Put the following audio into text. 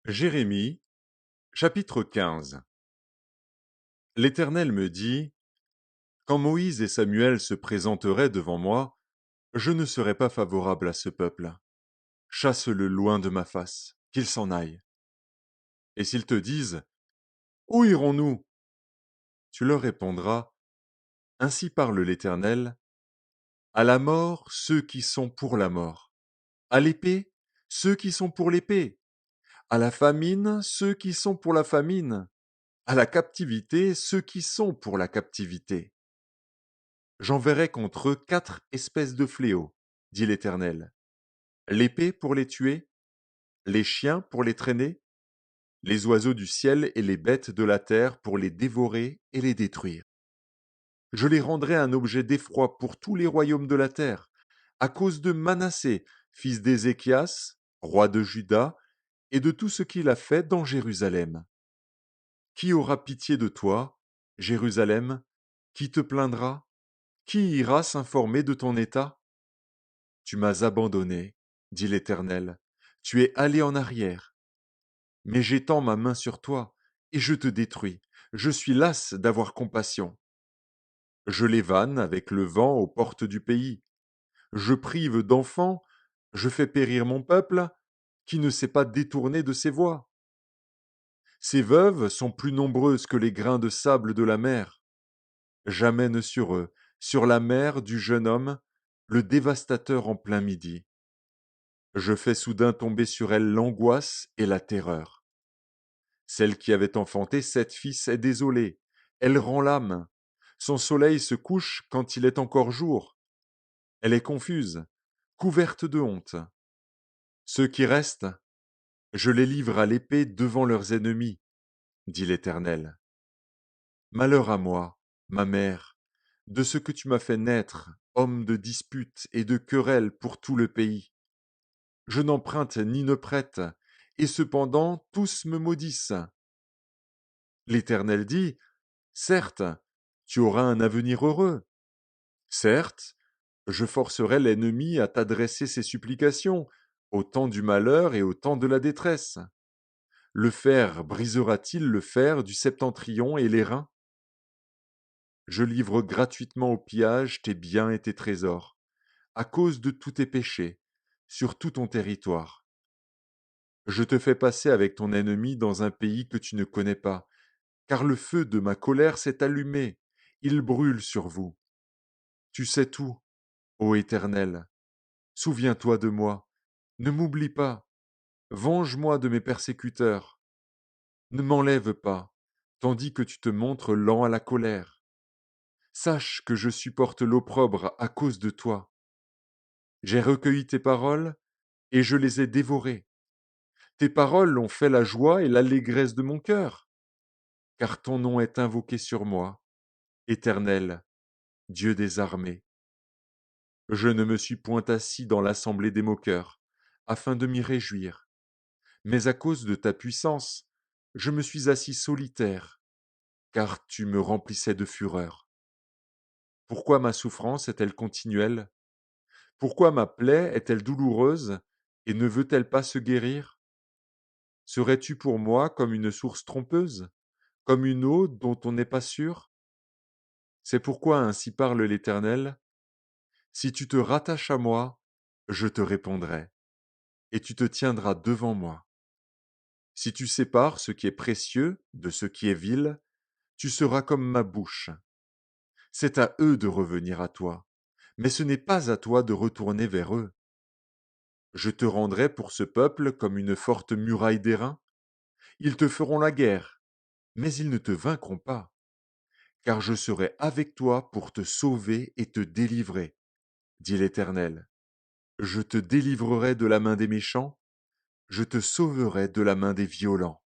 Jérémie, chapitre 15. L'Éternel me dit, quand Moïse et Samuel se présenteraient devant moi, je ne serai pas favorable à ce peuple. Chasse-le loin de ma face, qu'il s'en aille. Et s'ils te disent, où irons-nous? Tu leur répondras, ainsi parle l'Éternel, à la mort ceux qui sont pour la mort, à l'épée ceux qui sont pour l'épée, à la famine ceux qui sont pour la famine, à la captivité ceux qui sont pour la captivité. J'enverrai contre eux 4 espèces de fléaux, dit l'Éternel. L'épée pour les tuer, les chiens pour les traîner, les oiseaux du ciel et les bêtes de la terre pour les dévorer et les détruire. Je les rendrai un objet d'effroi pour tous les royaumes de la terre, à cause de Manassé, fils d'Ézéchias, roi de Juda, et de tout ce qu'il a fait dans Jérusalem. Qui aura pitié de toi, Jérusalem? Qui te plaindra? Qui ira s'informer de ton état? Tu m'as abandonné, dit l'Éternel. Tu es allé en arrière. Mais j'étends ma main sur toi, et je te détruis. Je suis las d'avoir compassion. Je les vanne avec le vent aux portes du pays. Je prive d'enfants, je fais périr mon peuple, qui ne s'est pas détourné de ses voies. Ces veuves sont plus nombreuses que les grains de sable de la mer. J'amène sur eux, sur la mer du jeune homme, le dévastateur en plein midi. Je fais soudain tomber sur elle l'angoisse et la terreur. Celle qui avait enfanté 7 fils est désolée, elle rend l'âme. Son soleil se couche quand il est encore jour. Elle est confuse, couverte de honte. Ceux qui restent, je les livre à l'épée devant leurs ennemis, dit l'Éternel. Malheur à moi, ma mère, de ce que tu m'as fait naître, homme de disputes et de querelles pour tout le pays. Je n'emprunte ni ne prête, et cependant tous me maudissent. L'Éternel dit, certes, tu auras un avenir heureux. Certes, je forcerai l'ennemi à t'adresser ses supplications, au temps du malheur et au temps de la détresse. Le fer brisera-t-il le fer du septentrion et l'airain? Je livre gratuitement au pillage tes biens et tes trésors, à cause de tous tes péchés, sur tout ton territoire. Je te fais passer avec ton ennemi dans un pays que tu ne connais pas, car le feu de ma colère s'est allumé, il brûle sur vous. Tu sais tout, ô Éternel. Souviens-toi de moi. Ne m'oublie pas. Venge-moi de mes persécuteurs. Ne m'enlève pas, tandis que tu te montres lent à la colère. Sache que je supporte l'opprobre à cause de toi. J'ai recueilli tes paroles et je les ai dévorées. Tes paroles ont fait la joie et l'allégresse de mon cœur, car ton nom est invoqué sur moi, Éternel, Dieu des armées. Je ne me suis point assis dans l'assemblée des moqueurs, afin de m'y réjouir. Mais à cause de ta puissance, je me suis assis solitaire, car tu me remplissais de fureur. Pourquoi ma souffrance est-elle continuelle? Pourquoi ma plaie est-elle douloureuse et ne veut-elle pas se guérir? Serais-tu pour moi comme une source trompeuse, comme une eau dont on n'est pas sûr? C'est pourquoi ainsi parle l'Éternel. Si tu te rattaches à moi, je te répondrai, et tu te tiendras devant moi. Si tu sépares ce qui est précieux de ce qui est vil, tu seras comme ma bouche. C'est à eux de revenir à toi, mais ce n'est pas à toi de retourner vers eux. Je te rendrai pour ce peuple comme une forte muraille d'airain. Ils te feront la guerre, mais ils ne te vaincront pas, car je serai avec toi pour te sauver et te délivrer, dit l'Éternel. Je te délivrerai de la main des méchants, je te sauverai de la main des violents.